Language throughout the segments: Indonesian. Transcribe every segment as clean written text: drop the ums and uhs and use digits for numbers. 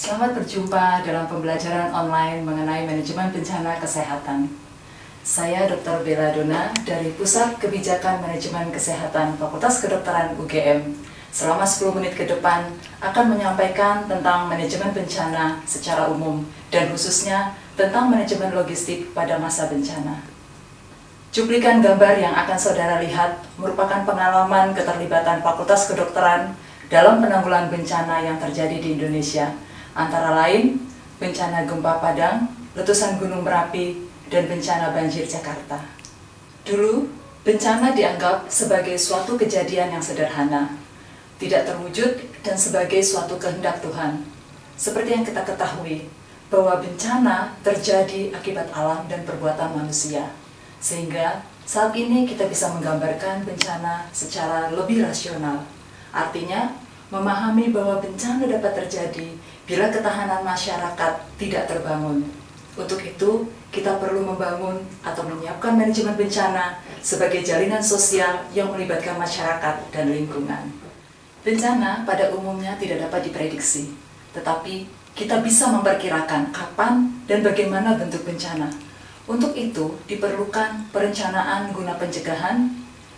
Selamat berjumpa dalam pembelajaran online mengenai manajemen bencana kesehatan. Saya Dr. Bella Dona dari Pusat Kebijakan Manajemen Kesehatan Fakultas Kedokteran UGM. Selama 10 menit ke depan akan menyampaikan tentang manajemen bencana secara umum dan khususnya tentang manajemen logistik pada masa bencana. Cuplikan gambar yang akan saudara lihat merupakan pengalaman keterlibatan Fakultas Kedokteran dalam penanggulangan bencana yang terjadi di Indonesia, antara lain bencana gempa Padang, letusan Gunung Merapi, dan bencana banjir Jakarta. Dulu, bencana dianggap sebagai suatu kejadian yang sederhana, tidak terwujud dan sebagai suatu kehendak Tuhan. Seperti yang kita ketahui, bahwa bencana terjadi akibat alam dan perbuatan manusia. Sehingga saat ini kita bisa menggambarkan bencana secara lebih rasional. Artinya, memahami bahwa bencana dapat terjadi bila ketahanan masyarakat tidak terbangun. Untuk itu, kita perlu membangun atau menyiapkan manajemen bencana sebagai jalinan sosial yang melibatkan masyarakat dan lingkungan. Bencana pada umumnya tidak dapat diprediksi, tetapi kita bisa memperkirakan kapan dan bagaimana bentuk bencana. Untuk itu, diperlukan perencanaan guna pencegahan,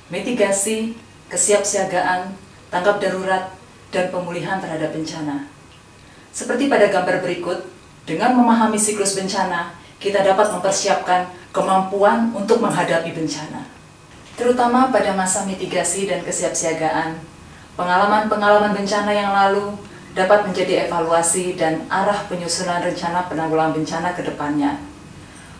mitigasi, kesiapsiagaan, tanggap darurat, dan pemulihan terhadap bencana. Seperti pada gambar berikut, dengan memahami siklus bencana, kita dapat mempersiapkan kemampuan untuk menghadapi bencana. Terutama pada masa mitigasi dan kesiapsiagaan, pengalaman-pengalaman bencana yang lalu dapat menjadi evaluasi dan arah penyusunan rencana penanggulangan bencana ke depannya.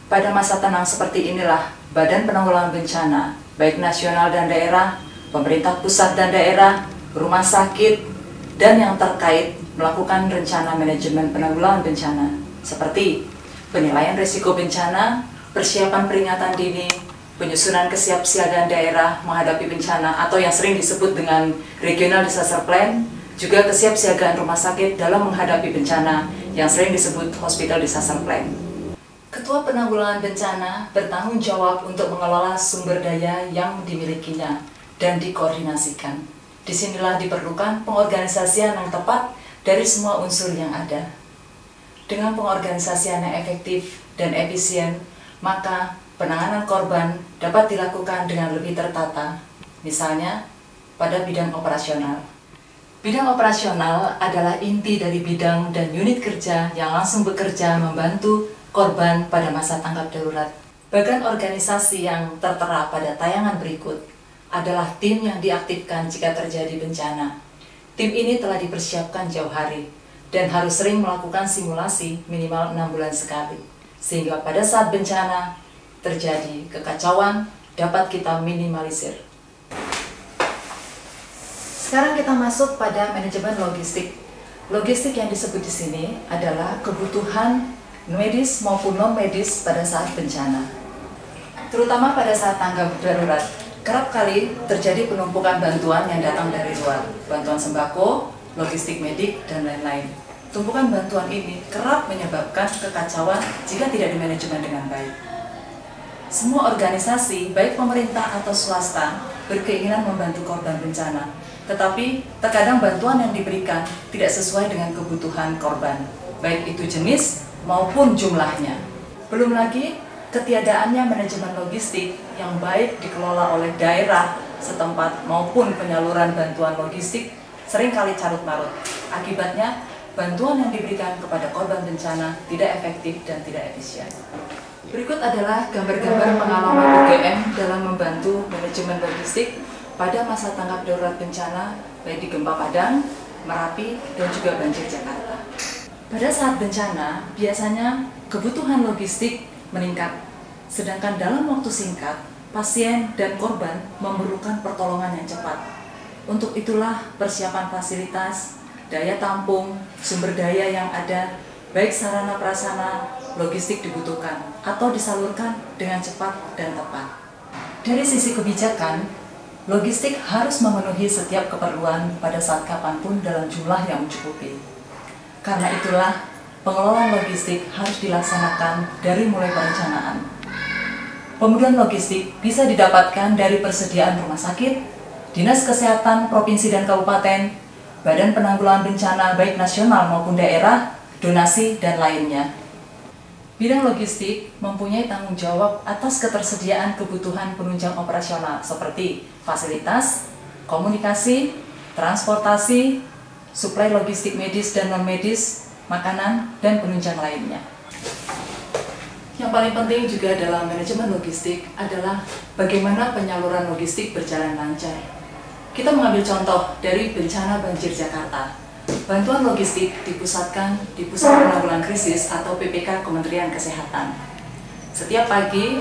Pada masa tenang seperti inilah, Badan Penanggulangan Bencana, baik nasional dan daerah, pemerintah pusat dan daerah, rumah sakit, dan yang terkait melakukan rencana manajemen penanggulangan bencana, seperti penilaian risiko bencana, persiapan peringatan dini, penyusunan kesiapsiagaan daerah menghadapi bencana atau yang sering disebut dengan Regional Disaster Plan, juga kesiapsiagaan rumah sakit dalam menghadapi bencana yang sering disebut Hospital Disaster Plan. Ketua Penanggulangan Bencana bertanggung jawab untuk mengelola sumber daya yang dimilikinya dan dikoordinasikan. Disinilah diperlukan pengorganisasian yang tepat dari semua unsur yang ada. Dengan pengorganisasian yang efektif dan efisien, maka penanganan korban dapat dilakukan dengan lebih tertata. Misalnya, pada bidang operasional. Bidang operasional adalah inti dari bidang dan unit kerja yang langsung bekerja membantu korban pada masa tanggap darurat. Bagian organisasi yang tertera pada tayangan berikut adalah tim yang diaktifkan jika terjadi bencana. Tim ini telah dipersiapkan jauh hari dan harus sering melakukan simulasi minimal 6 bulan sekali, sehingga pada saat bencana terjadi kekacauan dapat kita minimalisir. Sekarang kita masuk pada manajemen logistik. Logistik yang disebut di sini adalah kebutuhan medis maupun non-medis pada saat bencana. Terutama pada saat tanggap darurat, kerap kali terjadi penumpukan bantuan yang datang dari luar, bantuan sembako, logistik medik, dan lain-lain. Tumpukan bantuan ini kerap menyebabkan kekacauan jika tidak dimanajemen dengan baik. Semua organisasi, baik pemerintah atau swasta, berkeinginan membantu korban bencana, tetapi terkadang bantuan yang diberikan tidak sesuai dengan kebutuhan korban, baik itu jenis maupun jumlahnya. Belum lagi ketiadaannya manajemen logistik yang baik dikelola oleh daerah setempat maupun penyaluran bantuan logistik seringkali carut-marut. Akibatnya, bantuan yang diberikan kepada korban bencana tidak efektif dan tidak efisien. Berikut adalah gambar-gambar pengalaman UGM dalam membantu manajemen logistik pada masa tanggap darurat bencana baik di gempa Padang, Merapi, dan juga banjir Jakarta. Pada saat bencana, biasanya kebutuhan logistik meningkat, sedangkan dalam waktu singkat, pasien dan korban memerlukan pertolongan yang cepat. Untuk itulah persiapan fasilitas, daya tampung, sumber daya yang ada, baik sarana prasarana, logistik dibutuhkan atau disalurkan dengan cepat dan tepat. Dari sisi kebijakan, logistik harus memenuhi setiap keperluan pada saat kapanpun dalam jumlah yang mencukupi. Karena itulah, pengelolaan logistik harus dilaksanakan dari mulai perencanaan. Pemenuhan logistik bisa didapatkan dari persediaan rumah sakit, Dinas Kesehatan Provinsi dan Kabupaten, Badan Penanggulangan Bencana baik nasional maupun daerah, donasi, dan lainnya. Bidang logistik mempunyai tanggung jawab atas ketersediaan kebutuhan penunjang operasional seperti fasilitas, komunikasi, transportasi, suplai logistik medis dan non-medis, makanan, dan penunjang lainnya. Yang paling penting juga dalam manajemen logistik adalah bagaimana penyaluran logistik berjalan lancar. Kita mengambil contoh dari bencana banjir Jakarta. Bantuan logistik dipusatkan di Pusat Penanggulangan Krisis atau PPK Kementerian Kesehatan. Setiap pagi,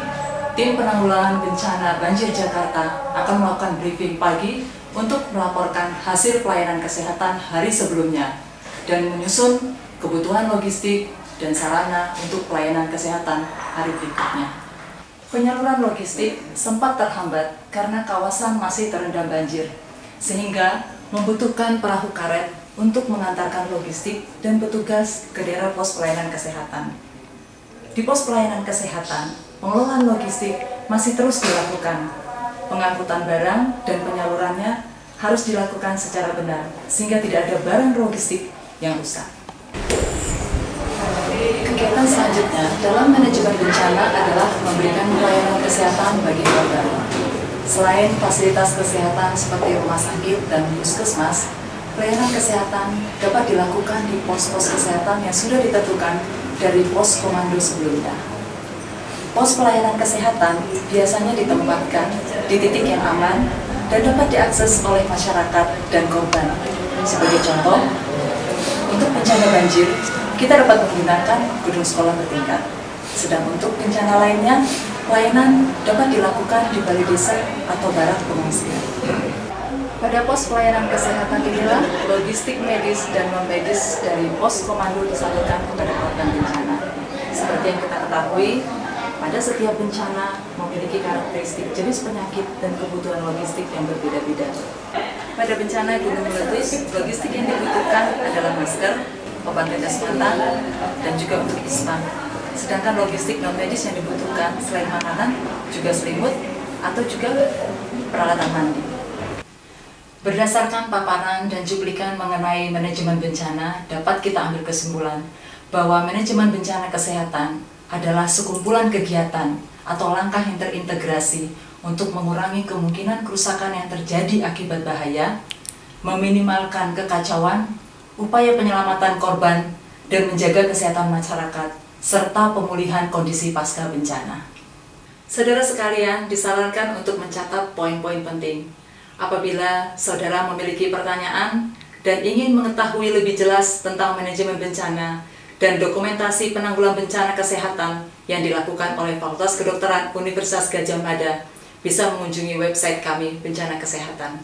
tim penanggulangan bencana banjir Jakarta akan melakukan briefing pagi untuk melaporkan hasil pelayanan kesehatan hari sebelumnya dan menyusun kebutuhan logistik dan sarana untuk pelayanan kesehatan hari berikutnya. Penyaluran logistik sempat terhambat karena kawasan masih terendam banjir, sehingga membutuhkan perahu karet untuk mengantarkan logistik dan petugas ke daerah pos pelayanan kesehatan. Di pos pelayanan kesehatan, pengelolaan logistik masih terus dilakukan. Pengangkutan barang dan penyalurannya harus dilakukan secara benar, sehingga tidak ada barang logistik yang rusak. Kegiatan selanjutnya dalam manajemen bencana adalah memberikan pelayanan kesehatan bagi korban. Selain fasilitas kesehatan seperti rumah sakit dan puskesmas, pelayanan kesehatan dapat dilakukan di pos-pos kesehatan yang sudah ditentukan dari pos komando sebelumnya. Pos pelayanan kesehatan biasanya ditempatkan di titik yang aman dan dapat diakses oleh masyarakat dan korban. Sebagai contoh, untuk bencana banjir, kita dapat menggunakan gedung sekolah bertingkat. Sedang untuk bencana lainnya, pelayanan dapat dilakukan di balai desa atau barak pengungsian. Pada pos pelayanan kesehatan inilah logistik medis dan non-medis dari pos komando disalurkan kepada korban bencana. Seperti yang kita ketahui, pada setiap bencana memiliki karakteristik jenis penyakit dan kebutuhan logistik yang berbeda-beda. Pada bencana gunung meletus, logistik yang dibutuhkan adalah masker, obat tetes mata, dan juga untuk ispa. Sedangkan logistik non-medis yang dibutuhkan selain makanan, juga selimut, atau juga peralatan mandi. Berdasarkan paparan dan cuplikan mengenai manajemen bencana, dapat kita ambil kesimpulan bahwa manajemen bencana kesehatan adalah sekumpulan kegiatan atau langkah yang terintegrasi untuk mengurangi kemungkinan kerusakan yang terjadi akibat bahaya, meminimalkan kekacauan, upaya penyelamatan korban, dan menjaga kesehatan masyarakat, serta pemulihan kondisi pasca bencana. Saudara sekalian, disarankan untuk mencatat poin-poin penting. Apabila saudara memiliki pertanyaan dan ingin mengetahui lebih jelas tentang manajemen bencana dan dokumentasi penanggulangan bencana kesehatan yang dilakukan oleh Fakultas Kedokteran Universitas Gadjah Mada, bisa mengunjungi website kami Bencana Kesehatan.